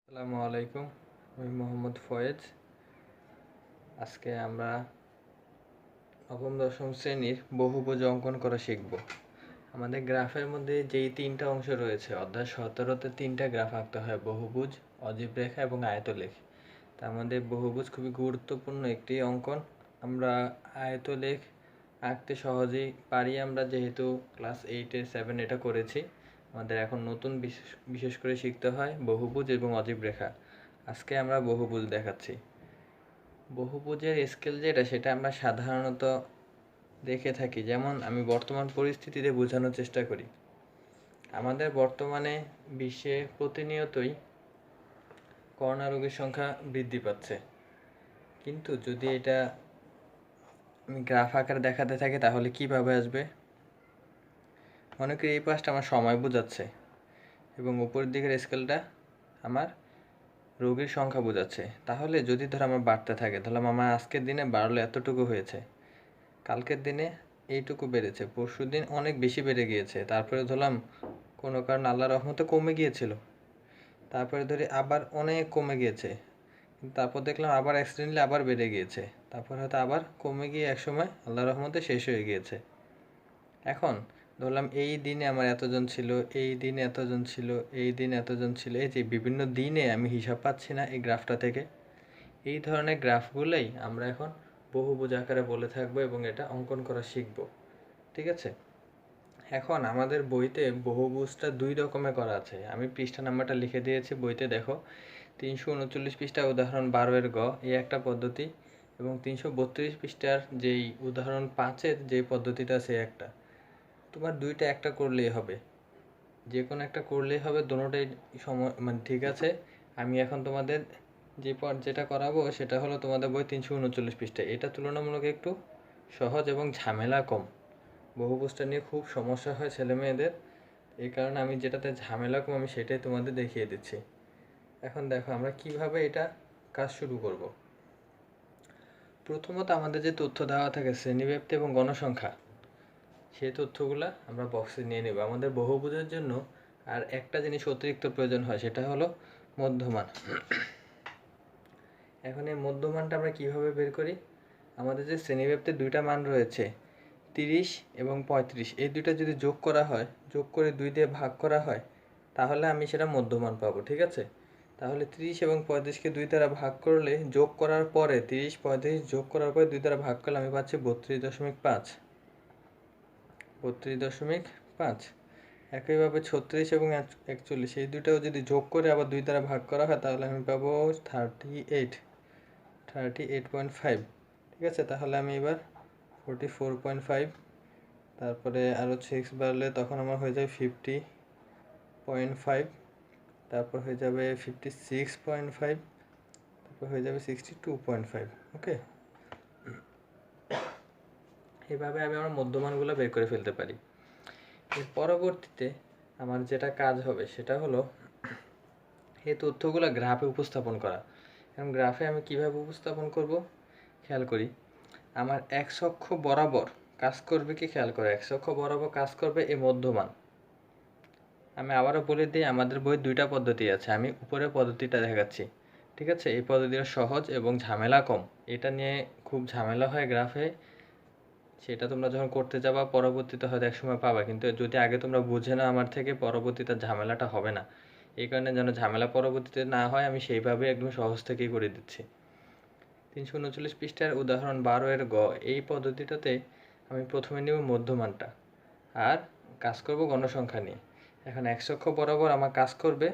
আসসালামু আলাইকুম, আমি মোহাম্মদ ফয়েজ। আজকে আমরা নবম দশম শ্রেণীর বহুভুজ অঙ্কন করা শিখব। আমাদের গ্রাফের মধ্যে যেই তিনটা অংশ রয়েছে, অধ্যায় 17তে তিনটা গ্রাফ আঁকতে হয়: বহুভুজ, অজীব রেখা এবং আয়তলেখ। তার মধ্যে বহুভুজ খুবই গুরুত্বপূর্ণ একটি অঙ্কন। আমরা আয়তলেখ আঁকতে সহজেই পারি, আমরা যেহেতু ক্লাস 8-এ 7 এটা করেছি। আমাদের এখন নতুন বিশেষ করে শিখতে হয় বহুভুজ এবং অজীব রেখা। আজকে আমরা বহুভুজ দেখাচ্ছি। বহুভুজের স্কেল যেটা, সেটা আমরা সাধারণত দেখে থাকি, যেমন আমি বর্তমান পরিস্থিতিতে বোঝানোর চেষ্টা করি। আমাদের বর্তমানে বিশ্বে প্রতিনিয়তই করোনা রোগীর সংখ্যা বৃদ্ধি পাচ্ছে, কিন্তু যদি এটা আমি গ্রাফ আকারে দেখাতে থাকি তাহলে কিভাবে আসবে? মনে করি এই পাশটা আমার সময় বোঝাচ্ছে এবং উপরের দিকের স্কেলটা আমার রোগীর সংখ্যা বোঝাচ্ছে। তাহলে যদি ধর আমার বাড়তে থাকে, তাহলে আমার আজকের দিনে বাড়লো এতটুকু হয়েছে, কালকের দিনে এইটুকু বেড়েছে, পরশু দিন অনেক বেশি বেড়ে গিয়েছে, তারপরে ধরলাম কোনো কারণ আল্লাহর রহমতে কমে গিয়েছিল, তারপরে ধরি আবার অনেক কমে গিয়েছে, তারপর দেখলাম আবার অ্যাক্সিডেন্টলি আবার বেড়ে গিয়েছে, তারপর হয়তো আবার কমে গিয়ে একসময় আল্লাহর রহমতে শেষ হয়ে গিয়েছে। এখন ধরলাম এই দিনে আমার এতজন ছিল, এই দিনে এতজন ছিল, এই দিনে এতজন ছিল, এই যে বিভিন্ন দিনে আমি হিসাব পাচ্ছি না এই গ্রাফটা থেকে। এই ধরনের গ্রাফগুলোই আমরা এখন বহুভুজ আকারে বলে থাকবো এবং এটা অঙ্কন করা শিখব। ঠিক আছে? এখন আমাদের বইতে বহুভুজটা দুই রকমের করা আছে। আমি পৃষ্ঠা নাম্বারটা লিখে দিয়েছি বইতে, দেখো। 339 পৃষ্ঠা উদাহরণ 12-এর গ, এই একটা পদ্ধতি, এবং 332 পৃষ্ঠার যেই উদাহরণ 5-এর যে পদ্ধতিটা আছে একটা। তোমার দুইটা একটা করলেই হবে, যে কোনো একটা করলেই হবে, দুটোটাই সময় মানে ঠিক আছে। আমি এখন তোমাদের যেটা করাবো সেটা হলো তোমাদের বই 339 পৃষ্ঠা। এটা তুলনামূলক একটু সহজ এবং ঝামেলা কম। বহুভুজটা নিয়ে খুব সমস্যা হয় ছেলে মেয়েদের, এই কারণে আমি যেটাতে ঝামেলা কম আমি সেটাই তোমাদের দেখিয়ে দিচ্ছি। এখন দেখো আমরা কিভাবে এটা কাজ শুরু করব। প্রথমত আমাদের যে তথ্য দেওয়া থাকে শ্রেণীব্যাপ্তি এবং গণসংখ্যা, সেই তথ্যগুলো আমরা বক্সে নিয়ে নেব। আমাদের বহুভুজের জন্য আর একটা জিনিস অতিরিক্ত প্রয়োজন হয়, সেটা হলো মধ্যমান। এখন এই মধ্যমানটা আমরা কিভাবে বের করি? আমাদের যে শ্রেণীব্যাপ্তির দুইটা মান রয়েছে, 30 এবং 35, এই দুইটা যদি যোগ করা হয়, যোগ করে 2 দিয়ে ভাগ করা হয়, তাহলে আমি সেটা মধ্যমান পাবো। ঠিক আছে? তাহলে 30 এবং 35কে 2 দ্বারা ভাগ করলে, যোগ করার পরে 30 35 যোগ করার পরে 2 দ্বারা ভাগ করলে আমি পাচ্ছি 32.5। 32.5। একইভাবে 36 এবং 41, এই দুটাও যদি যোগ করে আবার 2 দ্বারা ভাগ করা হয়, তাহলে আমি পাবো 38.5। ঠিক আছে? তাহলে আমি এবার 44.5, তারপরে আরও 6 বাড়লে তখন আমার হয়ে যাবে 50.5, তারপর হয়ে যাবে 56.5, তারপর হয়ে যাবে 62.5। ওকে, এইভাবে আমি আমার মধ্যমানগুলো বের করে ফেলতে পারি। এর পরবর্তীতে আমার যেটা কাজ হবে সেটা হলো এই তথ্যগুলো গ্রাফে উপস্থাপন করা। এবং গ্রাফে আমি কিভাবে উপস্থাপন করব খেয়াল করি। আমার এক্স অক্ষ বরাবর কাজ করবে কি, খেয়াল করে, এক্স অক্ষ বরাবর কাজ করবে এই মধ্যমান। আমি আবারও বলে দিই, আমাদের বইয়ে দুইটা পদ্ধতি আছে, আমি উপরের পদ্ধতিটা দেখাচ্ছি। ঠিক আছে? এই পদ্ধতিটা সহজ এবং ঝামেলা কম। এটা নিয়ে খুব ঝামেলা হয় গ্রাফে, সেটা তোমরা যখন করতে যাবা পরবর্তীতে হয়তো একসময় পাবা, কিন্তু যদি আগে তোমরা বুঝে নাও আমার থেকে, পরবর্তীতে ঝামেলাটা হবে না। এই কারণে যেন ঝামেলা পরবর্তীতে না হয়, আমি সেইভাবে একদম সহজ থেকেই করে দিচ্ছি। 339 পৃষ্ঠার উদাহরণ 12-এর গ, এই পদ্ধতিটাতে আমি প্রথমে নেব মধ্যমানটা আর কাজ করব গণসংখ্যা নিয়ে। এখন এক্স অক্ষ বরাবর আমার কাজ করবে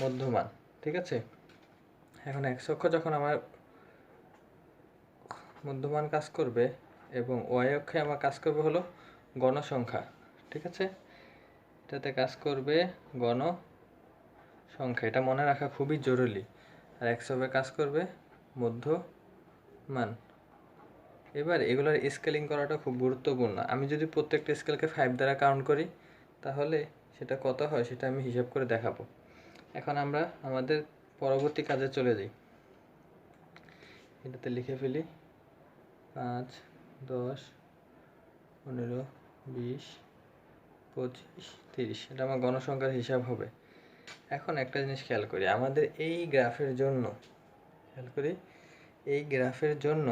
মধ্যমান। ঠিক আছে? এখন এক্স অক্ষ যখন আমার মধ্যমান কাজ করবে এবং ওয়াই অক্ষে আমার কাজ করবে হলো গণসংখ্যা। ঠিক আছে? এটাতে কাজ করবে গণসংখ্যা, এটা মনে রাখা খুবই জরুরি। আর এক্স হবে কাজ করবে মধ্যমান। এবার এগুলোর স্কেলিং করাটা খুব গুরুত্বপূর্ণ। আমি যদি প্রত্যেকটা স্কেলকে 5 দ্বারা কাউন্ট করি, তাহলে সেটা কত হয় সেটা আমি হিসাব করে দেখাবো। এখন আমরা আমাদের পরবর্তী কাজে চলে যাই। এটাতে লিখে ফেলি 5 10 15 20 25 30, এটা আমার গণসংখ্যার হিসাব হবে। এখন একটা জিনিস খেয়াল করি, আমাদের এই গ্রাফের জন্য খেয়াল করি, এই গ্রাফের জন্য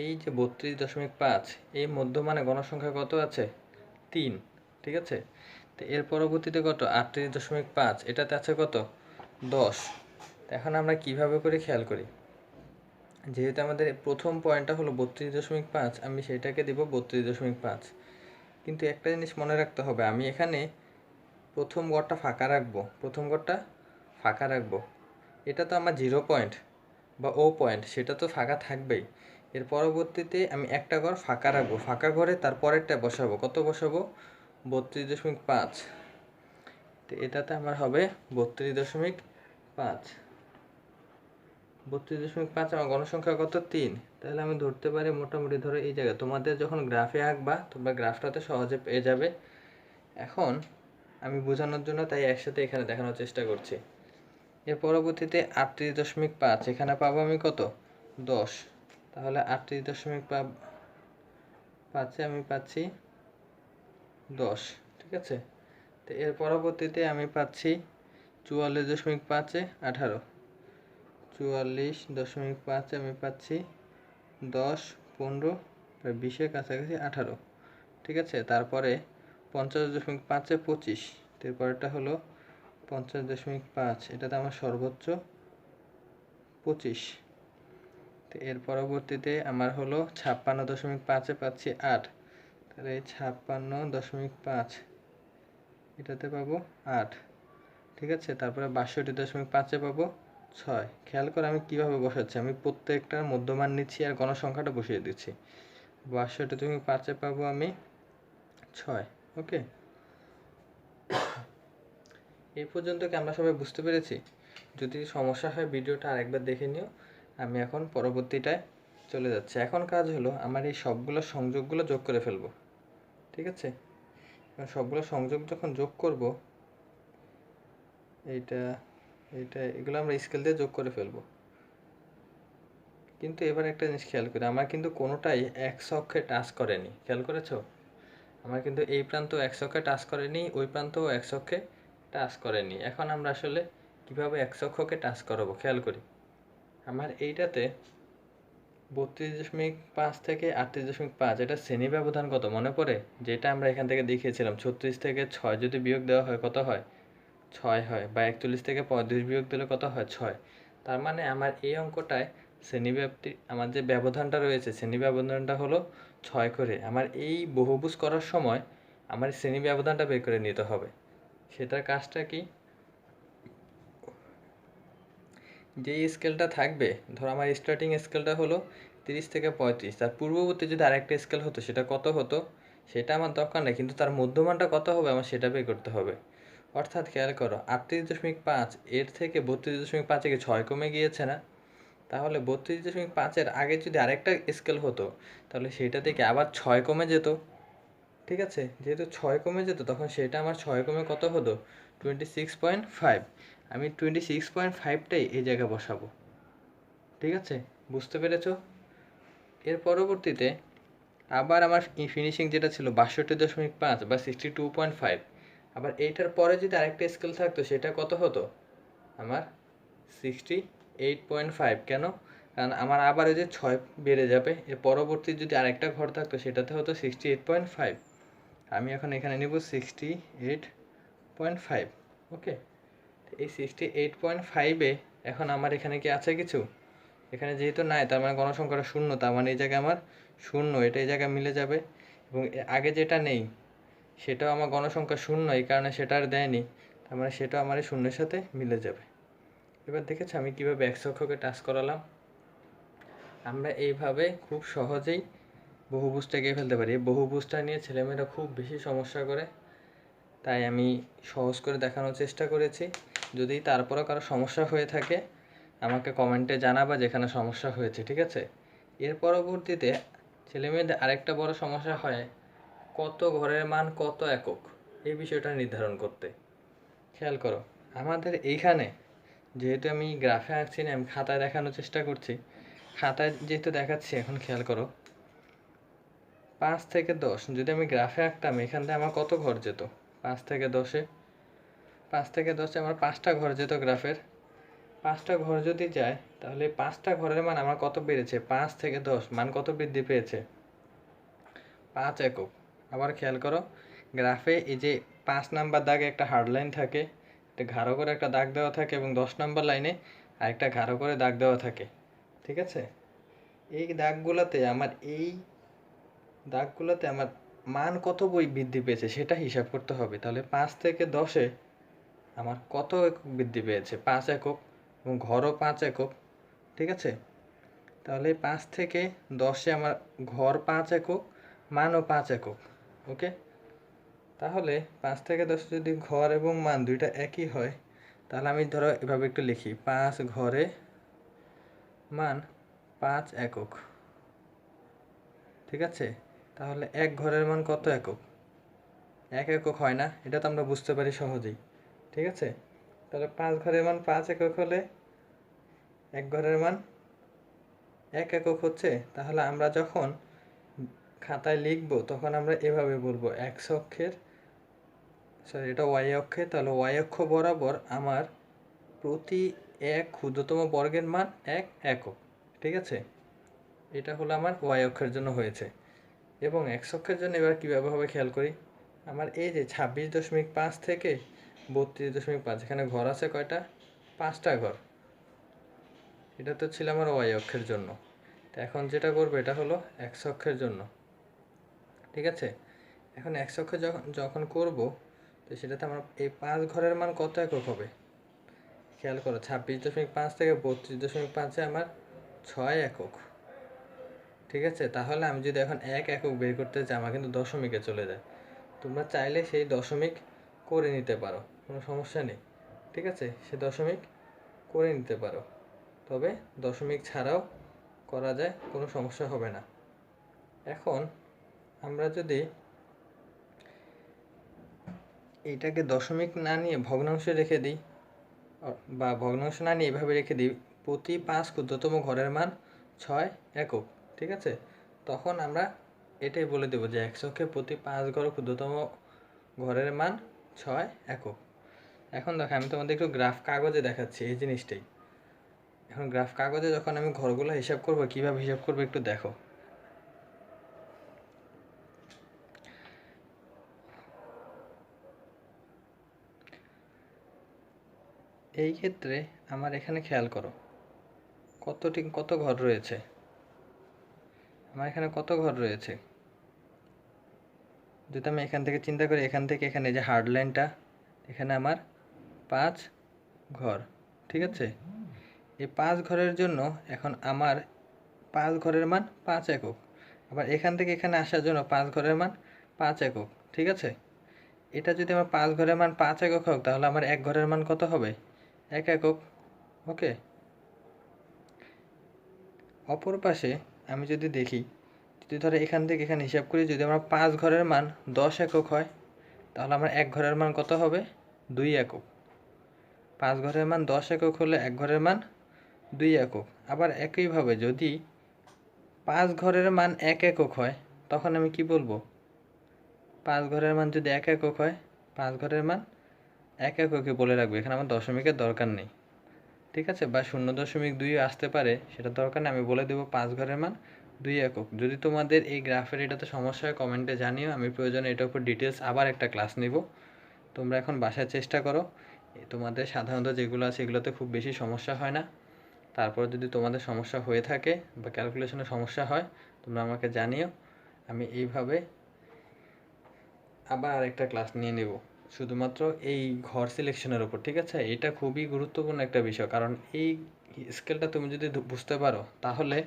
এই যে 32.5 এই মধ্যমানে গণসংখ্যা কত আছে? 3, ঠিক আছে। তো এর পরবর্তীতে কত? 38.5, এটাতে আছে কত? 10। এখন আমরা কিভাবে করে খেয়াল করি, যেহেতু আমাদের প্রথম পয়েন্টটা হলো 32.5, আমি সেটাকে দিব 32.5। কিন্তু একটা জিনিস মনে রাখতে হবে, আমি এখানে প্রথম ঘরটা ফাঁকা রাখবো। এটা তো আমার 0 পয়েন্ট বা ও পয়েন্ট, সেটা তো ফাঁকা থাকবেই। এর পরবর্তীতে আমি একটা ঘর ফাঁকা রাখবো, ফাঁকা ঘরে তার পরেরটা বসাবো। কত বসাবো? 32.5। তো এটাতে আমার হবে 32.5। 32.5 আমার গণসংখ্যা কত? 3। তাহলে আমি ধরতে পারি মোটামুটি, ধরো এই জায়গায় তোমাদের যখন গ্রাফে আঁকবা তোমরা গ্রাফটাতে সহজে পেয়ে যাবে। এখন আমি বোঝানোর জন্য তাই একসাথে এখানে দেখানোর চেষ্টা করছি। এর পরবর্তীতে 38.5, এখানে পাবো আমি কত? 10। তাহলে 38.5 আমি পাচ্ছি 10, ঠিক আছে। তো এর পরবর্তীতে আমি পাচ্ছি 44.5-এ 18, 44.5 আমি পাচ্ছি 10, 15, 20-এর কাছাকাছি 18, ঠিক আছে। তারপরে 50.5-এ 25, এরপরেরটা হলো 50.5, এটাতে আমার সর্বোচ্চ 25। তো এর পরবর্তীতে আমার হলো 56.5-এ পাচ্ছি 8, তাহলে 56.5 এটাতে পাবো 8, ঠিক আছে। তারপরে 62.5-এ পাবো 6। খেয়াল করে আমি কিভাবে বসাচ্ছি, আমি প্রত্যেকটার মধ্যমান নিচ্ছি আর গণসংখ্যাটা বসিয়ে দিচ্ছি। 62.5-এ পাবো আমি 6, ওকে। এই পর্যন্ত কি আমরা সবাই বুঝতে পেরেছি? যদি সমস্যা হয় ভিডিওটা আরেকবার দেখে নিও। আমি এখন পরবর্তীটায় চলে যাচ্ছি। এখন কাজ হলো আমার এই সবগুলো সংযোগগুলো যোগ করে ফেলবো, ঠিক আছে। সবগুলো সংযোগ যখন যোগ করব, এইটা এগুলো আমরা স্কেল দিয়ে যোগ করে ফেলবো। কিন্তু এবার একটা জিনিস খেয়াল করি, আমার কিন্তু কোনোটাই এক্স অক্ষে টাচ করেনি, খেয়াল করেছো? আমার কিন্তু এই প্রান্ত এক্স অক্ষে টাচ করেনি, ওই প্রান্তও এক্স অক্ষে টাচ করেনি। এখন আমরা আসলে কিভাবে এক্স অক্ষকে টাচ করাবো খেয়াল করি। আমার এইটাতে 32.5 থেকে 38.5, এটা শ্রেণী ব্যবধান কত মনে পড়ে? যেটা আমরা এখান থেকে দেখিয়েছিলাম, 36 থেকে 6 যদি বিয়োগ দেওয়া হয় কত হয়? 6 হয়। বা 41 থেকে 35 বিয়োগ দিলে কত হয়? 6। তার মানে আমার এই অঙ্কটায় শ্রেণীব্যাপ্তি, আমার যে ব্যবধানটা রয়েছে শ্রেণী ব্যবধানটা হলো 6 করে। আমার এই বহুভুজ করার সময় আমার শ্রেণী ব্যবধানটা বের করে নিতে হবে। সেটার কাজটা কি? যেই স্কেলটা থাকবে, ধর আমার স্টার্টিং স্কেলটা হলো 30 থেকে 35, তার পূর্ববর্তী যদি আরেকটা স্কেল হতো সেটা কত হতো সেটা আমার দরকার নেই, কিন্তু তার মধ্যমানটা কত হবে আমার সেটা বের করতে হবে। অর্থাৎ খেয়াল করো, 38.5 এর থেকে 32.5-এ 6 কমে গিয়েছে না? তাহলে 32.5-এর আগে যদি আরেকটা স্কেল হতো তাহলে সেটা থেকে আবার 6 কমে যেত, ঠিক আছে। যেহেতু 6 কমে যেত তখন সেটা আমার 6 কমে কত হতো? 26.5। আমি 26.5টাই এই জায়গায় বসাবো, ঠিক আছে। বুঝতে পেরেছো? এর পরবর্তীতে আবার আমার ফিনিশিং যেটা ছিল 62.5 বা 62.5, আবার এইটার পরে যদি আরেকটা স্কেল থাকতো সেটা কত হতো? আমার 68.5। কেন? কারণ আমার আবার ওই যে 6 বেড়ে যাবে। এর পরবর্তী যদি আরেকটা ঘর থাকতো সেটাতে হতো 68.5। আমি এখন এখানে নেব 68.5, ওকে। এই 68.5-এ এখন আমার এখানে কি আছে কিছু? এখানে যেহেতু নাই, তার মানে গণসংখ্যাটা শূন্য, তার মানে এই জায়গায় আমার শূন্য, এটা এই জায়গায় মিলে যাবে। এবং আগে যেটা নেই সেটাও আমার গণসংখ্যা শূন্য, এই কারণে সেটা আর দেয়নি, তার মানে সেটাও আমার এই শূন্যের সাথে মিলে যাবে। এবার দেখেছো আমি কীভাবে এক্স অক্ষকে টাচ করালাম? আমরা এইভাবে খুব সহজেই বহুভুজটা এঁকে ফেলতে পারি। এই বহুভুজটা নিয়ে ছেলেমেয়েরা খুব বেশি সমস্যা করে, তাই আমি সহজ করে দেখানোর চেষ্টা করেছি। যদি তারপরেও কারো সমস্যা হয়ে থাকে আমাকে কমেন্টে জানাবা যেখানে সমস্যা হয়েছে, ঠিক আছে। এর পরবর্তীতে ছেলেমেয়েদের আরেকটা বড় সমস্যা হয় কত ঘরের মান কত একক, এই বিষয়টা নির্ধারণ করতে। খেয়াল করো, আমাদের এইখানে যেহেতু আমি গ্রাফে আঁকছি না, আমি খাতায় দেখানোর চেষ্টা করছি। খাতায় যেহেতু দেখাচ্ছি, এখন খেয়াল করো 5 থেকে 10 যদি আমি গ্রাফে আঁকতাম, এখান থেকে আমার কত ঘর যেত? 5 থেকে 10-এ 5 থেকে 10 আমার 5টা ঘর যেত গ্রাফের, 5টা ঘর যদি যায় তাহলে 5টা ঘরের মান আমার কত বেড়েছে, 5 থেকে 10 মান কত বৃদ্ধি পেয়েছে, 5 একক। আবার খেয়াল করো গ্রাফে এই যে 5 নাম্বার দাগে একটা হার্ড লাইন থাকে, একটা গাঢ় করে একটা দাগ দেওয়া থাকে, এবং 10 নাম্বার লাইনে আরেকটা গাঢ় করে দাগ দেওয়া থাকে, ঠিক আছে? এই দাগগুলোতে আমার মান কত বৃদ্ধি পেয়েছে সেটা হিসাব করতে হবে। তাহলে 5 থেকে 10-এ আমার কত একক বৃদ্ধি পেয়েছে, 5 একক, এবং ঘরও 5 একক, ঠিক আছে? তাহলে 5 থেকে 10-এ আমার ঘর 5 একক, মানও 5 একক, ওকে? তাহলে 5 থেকে 10 যদি ঘর এবং মান দুইটা একই হয়, তাহলে আমি ধরো এভাবে একটু লিখি, 5 ঘরে মান 5 একক, ঠিক আছে? তাহলে এক ঘরের মান কত একক? 1 একক হয় না? এটা তো আমরা বুঝতে পারি সহজেই, ঠিক আছে? তাহলে 5 ঘরের মান 5 একক হলে এক ঘরের মান 1 একক হচ্ছে। তাহলে আমরা যখন খাতায় লিখবো তখন আমরা এভাবে বলবো, এটা ওয়াই অক্ষে, তাহলে ওয়াই অক্ষ বরাবর আমার প্রতি এক ক্ষুদ্রতম বর্গের মান 1 একক, ঠিক আছে? এটা হলো আমার ওয়াই অক্ষের জন্য হয়েছে। এবং এক্স অক্ষের জন্য এবার কীভাবে হবে খেয়াল করি, আমার এই যে 26.5 থেকে 32.5, এখানে ঘর আছে কয়টা, 5টা ঘর, এটা তো ছিল আমার ওয়াই অক্ষের জন্য। তো এখন যেটা করবো এটা হলো এক্স অক্ষের জন্য, ঠিক আছে? এখন এক্স অক্ষে যখন করব, তো সেটাতে আমার এই 5 ঘরের মান কত একক হবে খেয়াল করো, 26.5 থেকে 32.5-এ আমার 6 একক, ঠিক আছে? তাহলে আমি যদি এখন 1 একক বের করতে চাই, আমার কিন্তু দশমিকে চলে যায়। তোমরা চাইলে সেই দশমিক করে নিতে পারো, কোনো সমস্যা নেই, ঠিক আছে? সে দশমিক করে নিতে পারো, তবে দশমিক ছাড়াও করা যায়, কোনো সমস্যা হবে না। এখন আমরা যদি এইটাকে দশমিক না নিয়ে ভগ্নাংশে রেখে দিই, বা ভগ্নাংশ না নিয়ে এভাবে রেখে দিই, প্রতি 5 ক্ষুদ্রতম ঘরের মান 6 একক, ঠিক আছে? তখন আমরা এটাই বলে দেবো যে এক্স অক্ষে প্রতি 5 ঘর ক্ষুদ্রতম ঘরের মান 6 একক। এখন দেখো আমি তোমাদের একটু গ্রাফ কাগজে দেখাচ্ছি এই জিনিসটাই। এখন গ্রাফ কাগজে যখন আমি ঘরগুলো হিসাব করব, কীভাবে হিসাব করবো একটু দেখো। এই ক্ষেত্রে আমার এখানে খেয়াল করো কত ঘর রয়েছে, আমার এখানে কত ঘর রয়েছে। যদি আমি এখান থেকে চিন্তা করি, এখান থেকে এখানে যে হার্ড লাইনটা, এখানে আমার 5 ঘর, ঠিক আছে? এই 5 ঘরের জন্য এখন আমার 5 ঘরের মান 5 একক, আবার এখান থেকে এখানে আসার জন্য 5 ঘরের মান 5 একক, ঠিক আছে? এটা যদি আমার 5 ঘরের মান 5 একক হোক, তাহলে আমার এক ঘরের মান কত হবে, 1 একক, ওকে? অপর পাশে আমি যদি দেখি, যদি ধরো এখান থেকে এখানে হিসাব করি, যদি আমার 5 ঘরের মান 10 একক হয়, তাহলে আমার এক ঘরের মান কত হবে, 2 একক। 5 ঘরের মান 10 একক হলে এক ঘরের মান 2 একক। আবার একইভাবে যদি 5 ঘরের মান 1 একক হয়, তখন আমি কি বলবো, 5 ঘরের মান যদি 1 একক হয়, 5 ঘরের মান 1 এককে বলে রাখবো, এখানে আমার দশমিকের দরকার নেই, ঠিক আছে? বা 0.2 আসতে পারে, সেটা দরকার নেই, আমি বলে দেবো 5 ঘরের মান 2 একক। যদি তোমাদের এই গ্রাফের এটাতে সমস্যা হয় কমেন্টে জানিও, আমি প্রয়োজনে এটার উপর ডিটেলস আবার একটা ক্লাস নিব। তোমরা এখন বাসায় চেষ্টা করো, তোমাদের সাধারণত যেগুলো আছে এগুলোতে খুব বেশি সমস্যা হয় না। তারপর যদি তোমাদের সমস্যা হয়ে থাকে বা ক্যালকুলেশনে সমস্যা হয়, তোমরা আমাকে জানিও, আমি এইভাবে আবার আরেকটা ক্লাস নিয়ে নেব শুধুমাত্র এই ঘর সিলেকশনের উপর, ঠিক আছে? এটা খুবই গুরুত্বপূর্ণ একটা বিষয়, কারণ এই স্কেলটা তুমি যদি বুঝতে পারো, তাহলে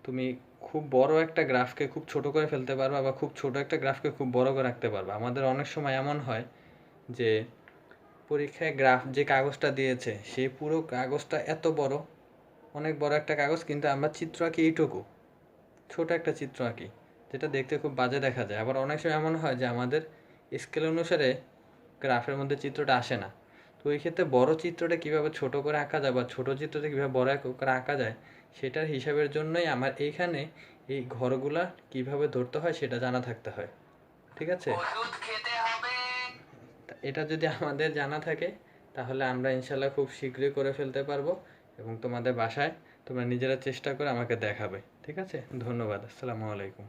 তুমি খুব বড় একটা গ্রাফকে খুব ছোট করে ফেলতে পারবা, বা খুব ছোট একটা গ্রাফকে খুব বড় করে রাখতে পারবা। আমাদের অনেক সময় এমন হয় যে পরীক্ষায় গ্রাফ যে কাগজটা দিয়েছে, সেই পুরো কাগজটা এত বড়, অনেক বড় একটা কাগজ, কিন্তু আমরা চিত্র আঁকি এইটুকু, ছোট একটা চিত্র আঁকি, যেটা দেখতে খুব বাজে দেখা যায়। আবার অনেক সময় এমন হয় যে আমাদের স্কেল অনুসারে গ্রাফের মধ্যে চিত্রটা আসে না। তো ওই ক্ষেত্রে বড় চিত্রটা কীভাবে ছোট করে আঁকা যায়, বা ছোট চিত্রটা কীভাবে বড় করে আঁকা যায়, সেটার হিসাবের জন্যই আমার এইখানে এই ঘরগুলা কিভাবে ধরতে হয় সেটা জানা থাকতে হয়, ঠিক আছে? এটা যদি আমাদের জানা থাকে, তাহলে আমরা ইনশাল্লাহ খুব শীঘ্রই করে ফেলতে পারবো এবং তোমাদের বাসায় তোমরা নিজেরা চেষ্টা করে আমাকে দেখাবে। ঠিক আছে, ধন্যবাদ। আসসালামু আলাইকুম।